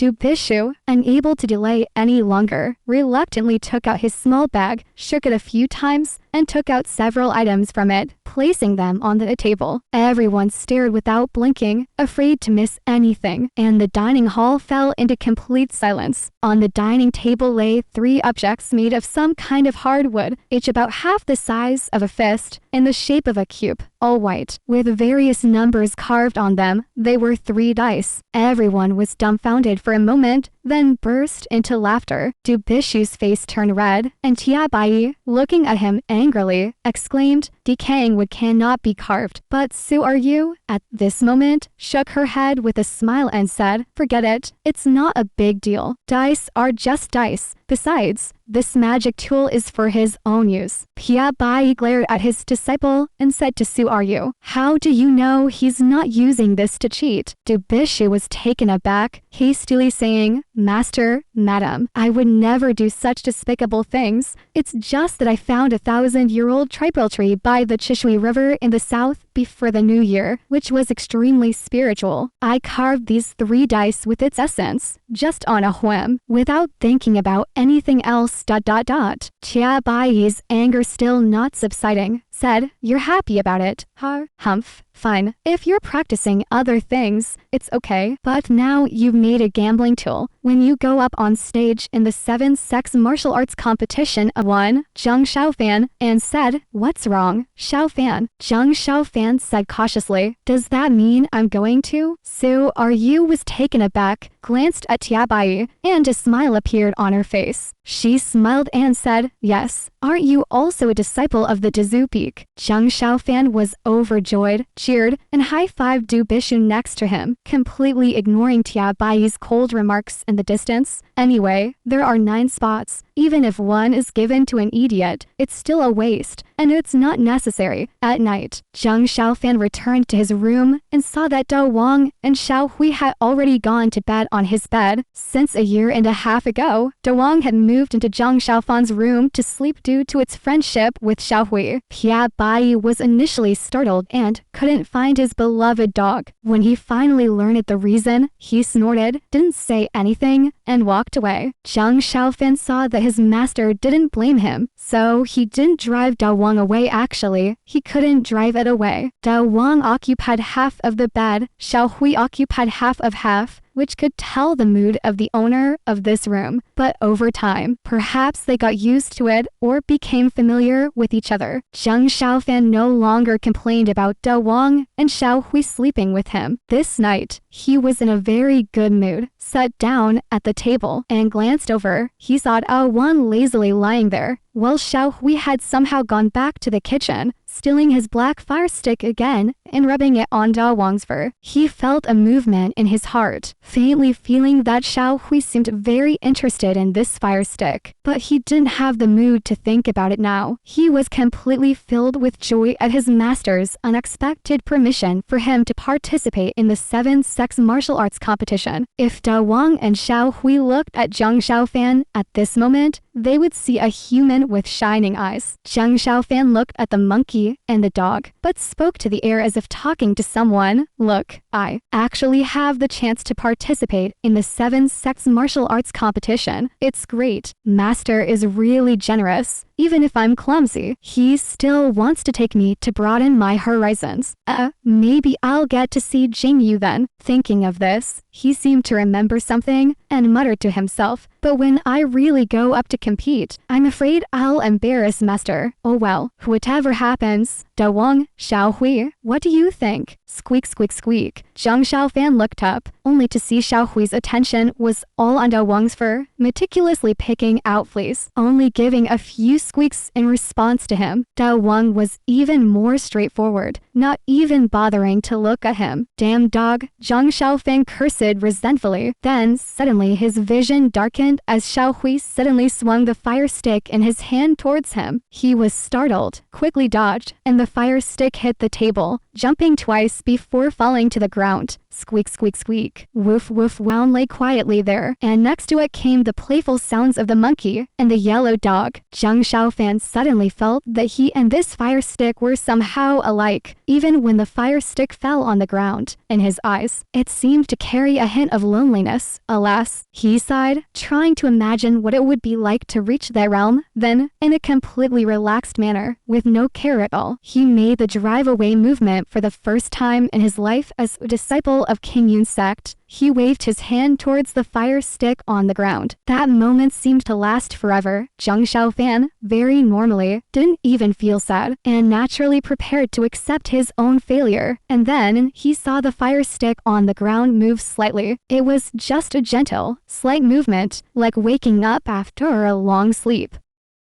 Du Bishu, unable to delay any longer, reluctantly took out his small bag, shook it a few times, and took out several items from it, placing them on the table. Everyone stared without blinking, afraid to miss anything, and the dining hall fell into complete silence. On the dining table lay 3 objects made of some kind of hardwood, each about half the size of a fist, in the shape of a cube, all white, with various numbers carved on them. They were 3 dice. Everyone was dumbfounded for a moment, then burst into laughter. Du Bishu's face turned red, and Tia Bai, looking at him angrily, exclaimed, "Decaying wood cannot be carved." But Su Yu, at this moment, shook her head with a smile and said, "Forget it. It's not a big deal. Dice are just dice. Besides, this magic tool is for his own use." Tia Bai glared at his disciple and said to Su Yu, "How do you know he's not using this to cheat?" Du Bishu was taken aback, hastily saying, "Master, madam, I would never do such despicable things. It's just that I found a 1,000-year-old tribal tree by the Chishui River in the south before the new year, which was extremely spiritual. I carved these 3 dice with its essence, just on a whim, without thinking about anything else. Tia Bai's anger still not subsiding, said, "You're happy about it, huh? Humph. Fine. If you're practicing other things, it's okay. But now you've made a gambling tool. When you go up on stage in the 7-sex martial arts competition, won." Zhang Xiaofan and said, "What's wrong, Xiaofan?" Zhang Xiaofan said cautiously, "Does that mean I'm going to?" Su Yu was taken aback, glanced at Tia Bai, and a smile appeared on her face. She smiled and said, "Yes. Aren't you also a disciple of the Dezu Peak?" Zhang Xiaofan was overjoyed, cheered, and high-fived Du Bishu next to him, completely ignoring Tia Bai's cold remarks in the distance. "Anyway, there are 9 spots. Even if one is given to an idiot, it's still a waste, and it's not necessary." At night, Zhang Xiaofan returned to his room and saw that Dao Wang and Xiao Hui had already gone to bed on his bed. Since a year and a half ago, Dao Wang had moved into Zhang Xiaofan's room to sleep due to its friendship with Xiao Hui. Tia Bai was initially startled and couldn't find his beloved dog. When he finally learned the reason, he snorted, didn't say anything, and walked away. Zhang Xiaofan saw that his master didn't blame him, so he didn't drive Dao Wang away. Actually, he couldn't drive it away. Dao Wang occupied half of the bed, Xiao Hui occupied half, which could tell the mood of the owner of this room. But over time, perhaps they got used to it or became familiar with each other. Zhang Xiaofan no longer complained about Dao Wang and Xiao Hui sleeping with him. This night, he was in a very good mood, sat down at the table, and glanced over. He saw Dao Wang lazily lying there, while Xiao Hui had somehow gone back to the kitchen, stealing his black fire stick again and rubbing it on Dao Wang's fur. He felt a movement in his heart, faintly feeling that Xiao Hui seemed very interested in this fire stick, but he didn't have the mood to think about it now. He was completely filled with joy at his master's unexpected permission for him to participate in the 7-sex martial arts competition. If Dao Wang and Xiao Hui looked at Zhang Xiaofan at this moment, they would see a human with shining eyes. Zhang Xiaofan looked at the monkey and the dog, but spoke to the air as if talking to someone. "Look, I actually have the chance to participate in the 7-sex martial arts competition. It's great. Master is really generous. Even if I'm clumsy, he still wants to take me to broaden my horizons. Maybe I'll get to see Jingyu then." Thinking of this, he seemed to remember something and muttered to himself, "But when I really go up to compete, I'm afraid I'll embarrass Master. Oh well, whatever happens." Dao Wang, Xiao Hui, what do you think? Squeak, squeak, squeak. Zhang Xiaofan looked up, only to see Xiao Hui's attention was all on Dao Wang's fur, meticulously picking out fleas, only giving a few squeaks in response to him. Dao Wang was even more straightforward, not even bothering to look at him. "Damn dog," Zhang Xiaofan cursed resentfully. Then suddenly his vision darkened as Xiao Hui suddenly swung the fire stick in his hand towards him. He was startled, quickly dodged, and the fire stick hit the table, jumping twice before falling to the ground. Squeak, squeak, squeak. Woof, woof. Wound lay quietly there, and next to it came the playful sounds of the monkey and the yellow dog. Zhang Xiaofan suddenly felt that he and this fire stick were somehow alike, even when the fire stick fell on the ground. In his eyes, it seemed to carry a hint of loneliness. Alas, he sighed, trying to imagine what it would be like to reach that realm. Then, in a completely relaxed manner, with no care at all, he made the drive-away movement for the first time in his life as a disciple of Qingyun Sect. He waved his hand towards the fire stick on the ground. That moment seemed to last forever. Zhang Xiaofan, very normally, didn't even feel sad, and naturally prepared to accept his own failure. And then, he saw the fire stick on the ground move slightly. It was just a gentle, slight movement, like waking up after a long sleep.